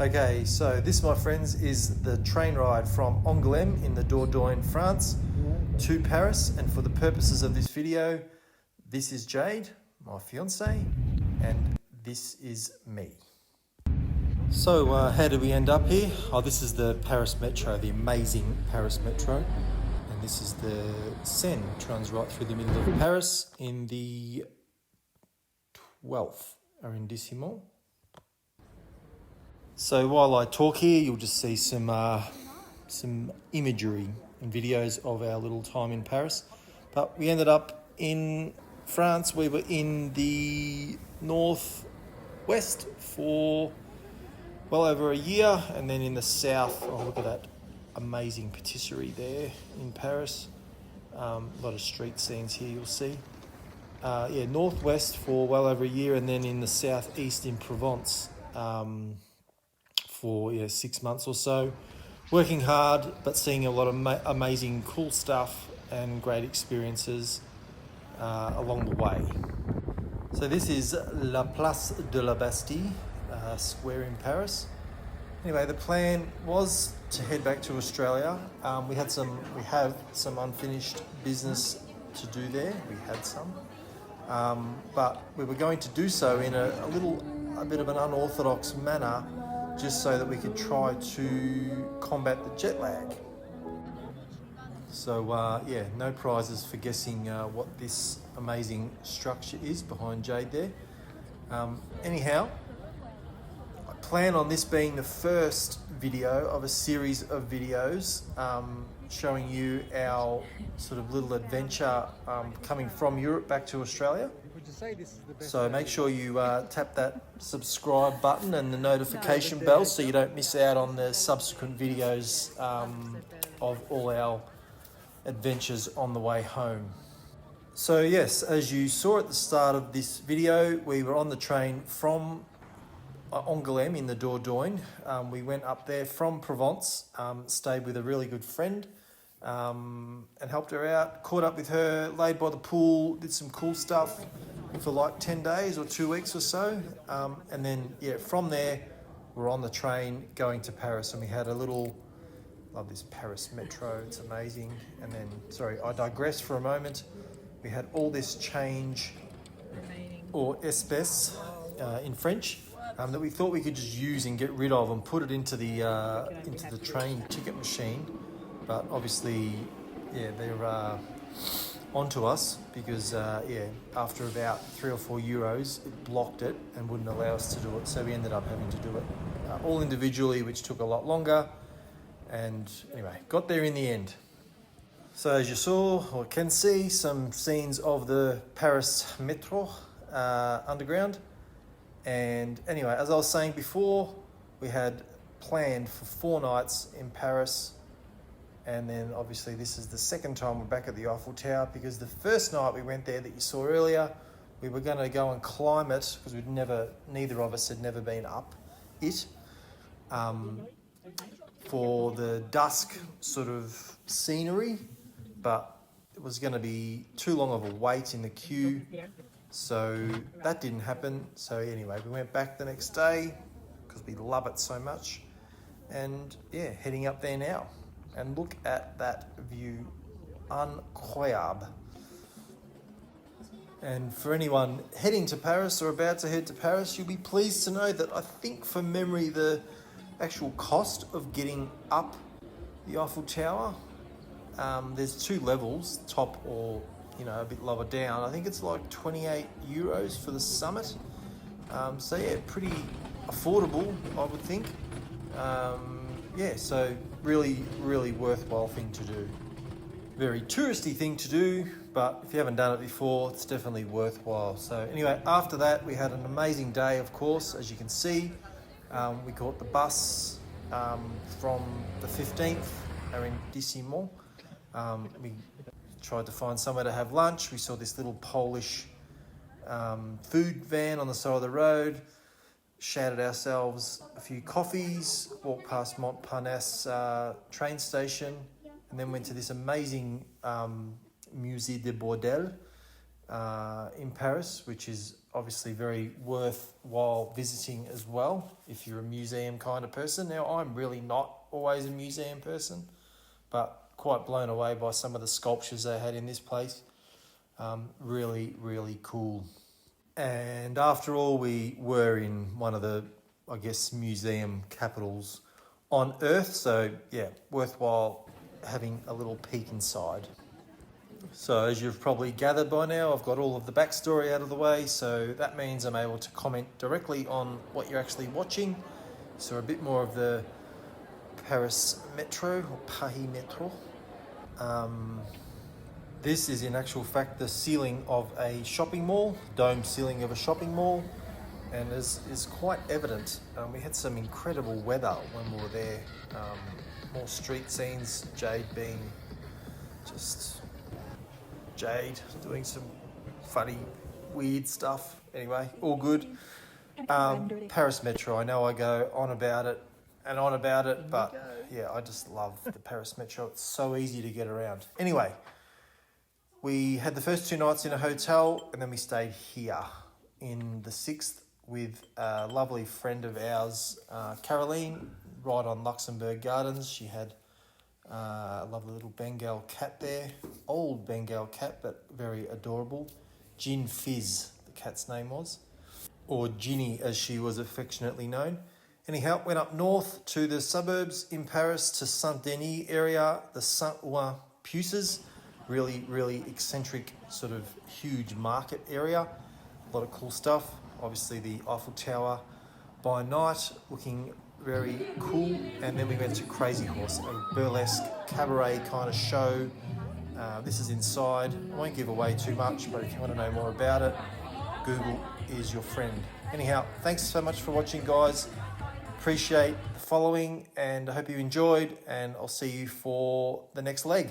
Okay, so this, my friends, is the train ride from Angoulême in the Dordogne, France, to Paris. And for the purposes of this video, this is Jade, my fiance, and this is me. So how did we end up here? Oh, this is the Paris Metro, the amazing Paris Metro. And this is the Seine, which runs right through the middle of Paris in the 12th arrondissement. So while I talk here, you'll just see some imagery and videos of our little time in Paris. But we ended up in France. We were in the northwest for well over a year, and then in the south, oh, look at that amazing patisserie there in Paris. A lot of street scenes here, you'll see. Northwest for well over a year, and then in the southeast in Provence for 6 months or so, working hard but seeing a lot of amazing cool stuff and great experiences along the way. So this is La Place de la Bastille, square in Paris. Anyway, the plan was to head back to Australia. We have some unfinished business to do there. We had some, but we were going to do so in a bit of an unorthodox manner, just so that we could try to combat the jet lag. So no prizes for guessing what this amazing structure is behind Jade there. Anyhow, I plan on this being the first video of a series of videos showing you our sort of little adventure coming from Europe back to Australia. So make sure you tap that subscribe button and the notification bell so you don't miss out on the subsequent videos of all our adventures on the way home. So yes, as you saw at the start of this video, we were on the train from Angoulême in the Dordogne. We went up there from Provence, stayed with a really good friend and helped her out, caught up with her, laid by the pool, did some cool stuff for like 10 days or 2 weeks or so. And then, from there, we're on the train going to Paris, and we had a little, love this Paris Metro, it's amazing. And then, sorry, I digress for a moment. We had all this change, or espèces in French, that we thought we could just use and get rid of and put it into the train ticket machine. But obviously, they're onto us because, after about €3 or €4, it blocked it and wouldn't allow us to do it. So we ended up having to do it all individually, which took a lot longer. And anyway, got there in the end. So as you saw or can see, some scenes of the Paris Metro underground. And anyway, as I was saying before, we had planned for 4 nights in Paris. And then obviously this is the second time we're back at the Eiffel Tower, because the first night we went there that you saw earlier, we were going to go and climb it because neither of us had never been up it, for the dusk sort of scenery, but it was going to be too long of a wait in the queue, so that didn't happen. So anyway, we went back the next day because we love it so much, and heading up there now. And look at that view, incroyable. And for anyone heading to Paris or about to head to Paris, you'll be pleased to know that I think from memory the actual cost of getting up the Eiffel Tower, there's 2 levels, top or a bit lower down. I think it's like €28 for the summit. Pretty affordable, I would think. So really, really worthwhile thing to do. Very touristy thing to do, but if you haven't done it before, it's definitely worthwhile. So anyway, after that, we had an amazing day, of course, as you can see. We caught the bus from the 15th arrondissement. We tried to find somewhere to have lunch. We saw this little Polish food van on the side of the road, shouted ourselves a few coffees, walked past Montparnasse train station, and then went to this amazing Musée des Bordels in Paris, which is obviously very worthwhile visiting as well if you're a museum kind of person. Now, I'm really not always a museum person, but quite blown away by some of the sculptures they had in this place. Really, really cool. And after all, we were in one of the, I guess, museum capitals on Earth. So, yeah, worthwhile having a little peek inside. So, as you've probably gathered by now, I've got all of the backstory out of the way. So that means I'm able to comment directly on what you're actually watching. So a bit more of the Paris Metro or Paris Metro. This is in actual fact the ceiling of a shopping mall, dome ceiling of a shopping mall, and as is quite evident, we had some incredible weather when we were there. More street scenes, Jade being just Jade, doing some funny, weird stuff. Anyway, all good. Paris Metro, I know I go on about it, but yeah, I just love the Paris Metro. It's so easy to get around. Anyway, we had the first 2 nights in a hotel, and then we stayed here in the 6th with a lovely friend of ours, Caroline, right on Luxembourg Gardens. She had a lovely little Bengal cat there. Old Bengal cat, but very adorable. Gin Fizz, the cat's name was. Or Ginny, as she was affectionately known. Anyhow, went up north to the suburbs in Paris, to Saint-Denis area, the Saint-Ouen Puces. Really, really eccentric, sort of huge market area. A lot of cool stuff. Obviously the Eiffel Tower by night, looking very cool. And then we went to Crazy Horse, a burlesque cabaret kind of show. This is inside. I won't give away too much, but if you want to know more about it, Google is your friend. Anyhow, thanks so much for watching, guys. Appreciate the following, and I hope you enjoyed, and I'll see you for the next leg.